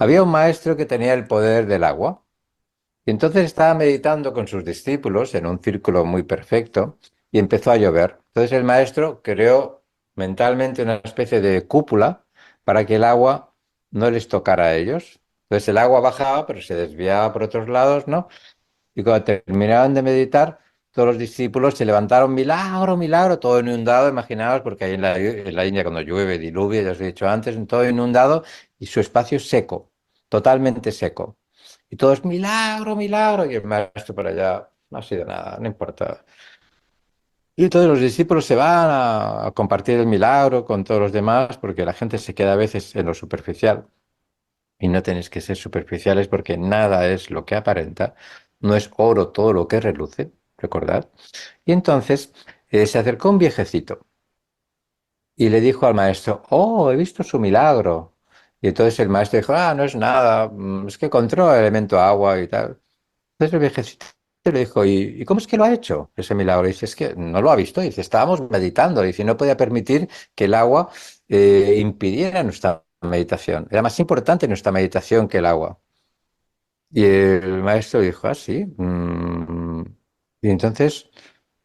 Había un maestro que tenía el poder del agua y entonces estaba meditando con sus discípulos en un círculo muy perfecto y empezó a llover. Entonces el maestro creó mentalmente una especie de cúpula para que el agua no les tocara a ellos. Entonces el agua bajaba, pero se desviaba por otros lados, ¿no? Y cuando terminaban de meditar, todos los discípulos se levantaron, milagro, milagro, todo inundado, imaginaos, porque ahí en la India cuando llueve, diluvia, ya os he dicho antes, todo inundado y su espacio seco, totalmente seco. Y todos, milagro, milagro, y el maestro por allá, no ha sido nada, no importa. Y todos los discípulos se van a compartir el milagro con todos los demás, porque la gente se queda a veces en lo superficial. Y no tenéis que ser superficiales porque nada es lo que aparenta, no es oro todo lo que reluce, recordad. Y entonces se acercó un viejecito y le dijo al maestro, oh, he visto su milagro. Y entonces el maestro dijo, ah, no es nada, es que encontró el elemento agua y tal. Entonces el viejecito le dijo, ¿y cómo es que lo ha hecho ese milagro? Y dice, es que no lo ha visto. Dice, estábamos meditando. Dice, no podía permitir que el agua impidiera nuestra meditación. Era más importante nuestra meditación que el agua. Y el maestro dijo, ah, sí. Y entonces,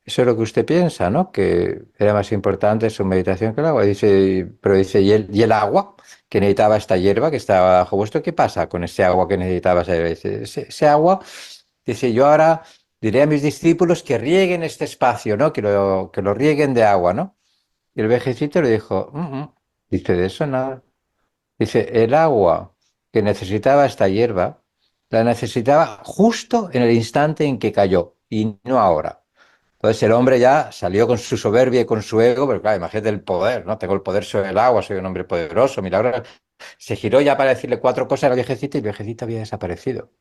eso es lo que usted piensa, ¿no? Que era más importante su meditación que el agua. Dice, pero dice, ¿y el agua que necesitaba esta hierba que estaba bajo vuestro? ¿Qué pasa con ese agua que necesitaba esa hierba? Dice, ese agua, dice, yo ahora diré a mis discípulos que rieguen este espacio, ¿no? Que lo rieguen de agua, ¿no? Y el vejecito le dijo, Dice, de eso nada. Dice, el agua que necesitaba esta hierba, la necesitaba justo en el instante en que cayó y no ahora. Entonces el hombre ya salió con su soberbia y con su ego, pero claro, imagínate el poder, ¿no? Tengo el poder sobre el agua, soy un hombre poderoso, milagro. Se giró ya para decirle cuatro cosas al viejecito y el viejecito había desaparecido.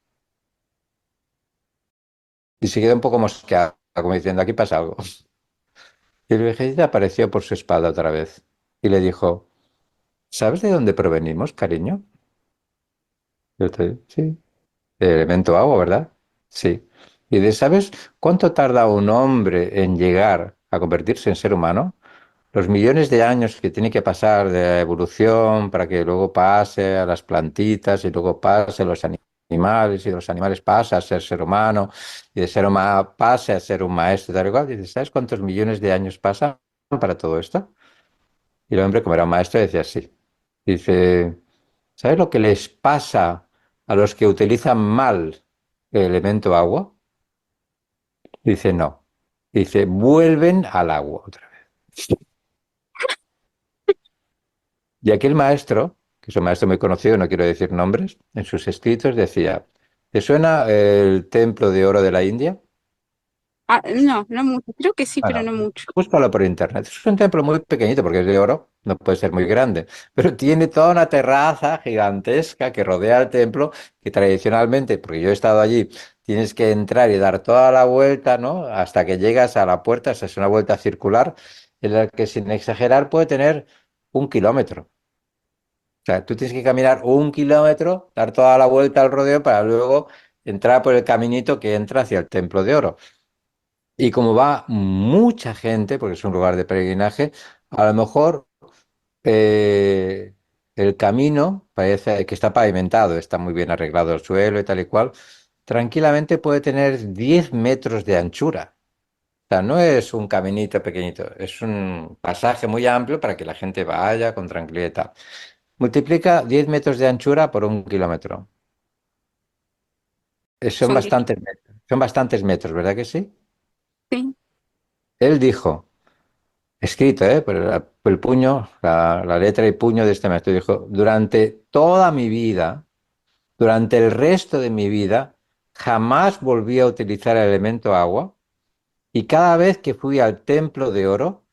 Y se quedó un poco mosqueado, como diciendo, aquí pasa algo. Y el viejecito apareció por su espalda otra vez y le dijo, ¿sabes de dónde provenimos, cariño? Sí. El elemento agua, ¿verdad? Sí. ¿Y sabes cuánto tarda un hombre en llegar a convertirse en ser humano? Los millones de años que tiene que pasar de la evolución para que luego pase a las plantitas y luego pase a los animales y de los animales pasa a ser humano y de ser humano pase a ser un maestro, tal y cual. Dices, ¿sabes cuántos millones de años pasan para todo esto? Y el hombre, como era un maestro, decía sí. Dice, ¿sabes lo que les pasa a los que utilizan mal el elemento agua? Dice, no. Dice, vuelven al agua otra vez. Y aquel maestro, que es un maestro muy conocido, no quiero decir nombres, en sus escritos decía, ¿te suena el templo de oro de la India? Ah, no, no mucho. Creo que sí, pero Bueno, no mucho. búscalo por internet. Es un templo muy pequeñito porque es de oro, no puede ser muy grande, pero tiene toda una terraza gigantesca que rodea el templo, que tradicionalmente, porque yo he estado allí, tienes que entrar y dar toda la vuelta, ¿no? Hasta que llegas a la puerta, esa es una vuelta circular, en la que sin exagerar puede tener 1 kilómetro. O sea, tú tienes que caminar 1 kilómetro, dar toda la vuelta al rodeo para luego entrar por el caminito que entra hacia el templo de oro. Y como va mucha gente, porque es un lugar de peregrinaje, a lo mejor eh, el camino parece que está pavimentado, está muy bien arreglado el suelo y tal y cual, tranquilamente puede tener 10 metros de anchura. O sea, no es un caminito pequeñito, es un pasaje muy amplio para que la gente vaya con tranquilidad y tal. Multiplica 10 metros de anchura por 1 kilómetro. Son 10 kilómetros. Son bastantes metros, ¿verdad que sí? Sí, Él dijo, escrito, por el puño, la letra y puño de este maestro, dijo, durante toda mi vida, durante el resto de mi vida, jamás volví a utilizar el elemento agua y cada vez que fui al templo de oro,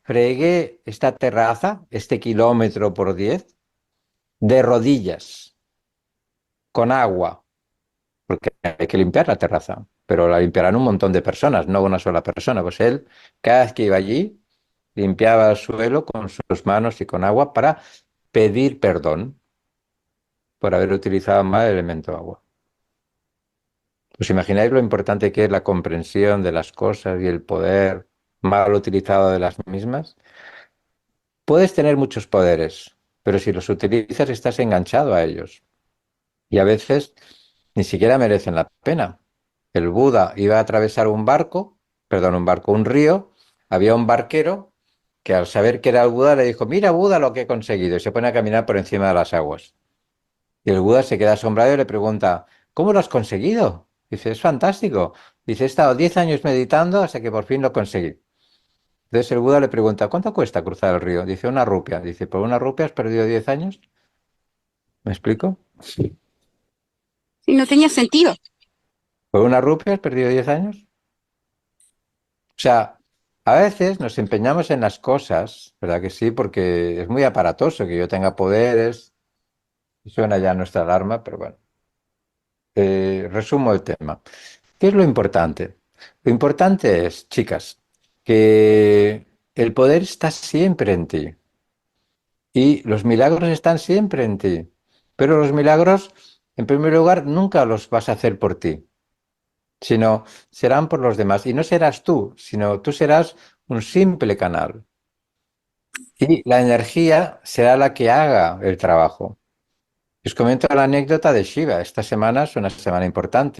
fregué esta terraza, este kilómetro por 10, de rodillas, con agua, porque hay que limpiar la terraza, pero la limpiarán un montón de personas, no una sola persona. Pues él, cada vez que iba allí, limpiaba el suelo con sus manos y con agua para pedir perdón por haber utilizado mal el elemento agua. ¿Os imagináis lo importante que es la comprensión de las cosas y el poder mal utilizado de las mismas? Puedes tener muchos poderes, pero si los utilizas estás enganchado a ellos. y a veces ni siquiera merecen la pena. El Buda iba a atravesar un barco, perdón, un barco, un río, había un barquero que al saber que era el Buda le dijo, mira Buda lo que he conseguido, y se pone a caminar por encima de las aguas. Y el Buda se queda asombrado y le pregunta, ¿cómo lo has conseguido? Dice, es fantástico. Dice, he estado 10 años meditando hasta que por fin lo conseguí. Entonces el Buda le pregunta, ¿cuánto cuesta cruzar el río? Dice, una rupia. Dice, ¿por una rupia has perdido 10 años? ¿Me explico? Sí, no tenía sentido. ¿Por una rupia has perdido 10 años? O sea, a veces nos empeñamos en las cosas, ¿verdad que sí? Porque es muy aparatoso que yo tenga poderes. Suena ya nuestra alarma, pero bueno. Resumo el tema. ¿Qué es lo importante? Lo importante es, chicas, que el poder está siempre en ti y los milagros están siempre en ti. Pero los milagros, en primer lugar, nunca los vas a hacer por ti, sino serán por los demás. Y no serás tú, sino tú serás un simple canal. Y la energía será la que haga el trabajo. Os comento la anécdota de Shiva. Esta semana es una semana importante.